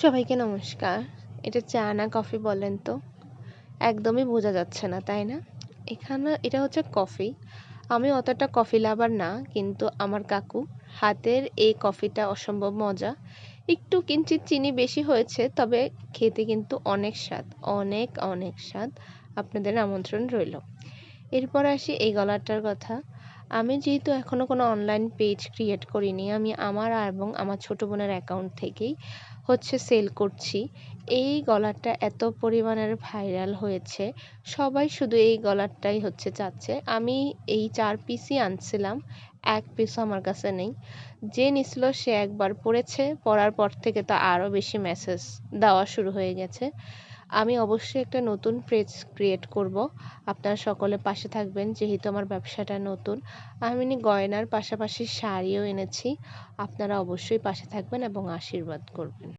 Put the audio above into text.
সবাইকে নমস্কার। এটা চা না কফি বলেন তো? একদমই বোঝা যাচ্ছে না, তাই না? এটা হচ্ছে কফি। আমি অতটা কফি লাভার না, কিন্তু আমার কাকু হাতের এই কফিটা অসম্ভব মজা। একটু কিঞ্চিৎ চিনি বেশি হয়েছে, তবে খেতে কিন্তু অনেক স্বাদ। অনেক, অনেক স্বাদ। আপনাদের আমন্ত্রণ রইল। এরপর আসি এই গলাটার কথা। আমি যেহেতু এখনো কোনো অনলাইন পেজ ক্রিয়েট করিনি, আমি আমার এবং আমার ছোট বোনের অ্যাকাউন্ট থেকেই সেল করছি। এই গলাটা এত পরিমাণের ভাইরাল হয়েছে, সবাই শুধু এই গলাটাই চাচ্ছে। আমি এই 4 পিসই আনছিলাম, 1 পিসও আমার কাছে নেই। যে নিছিল সে একবার পড়েছে, পড়ার পর থেকে তো আরও বেশি মেসেজ দেওয়া শুরু হয়ে গেছে। আমি অবশ্যই একটা নতুন পেজ ক্রিয়েট করব। আপনারা সকলে পাশে থাকবেন, যেহেতু আমার ব্যবসাটা নতুন। আমি গয়নার পাশাপাশি শাড়িও এনেছি। আপনারা অবশ্যই পাশে থাকবেন এবং আশীর্বাদ করবেন।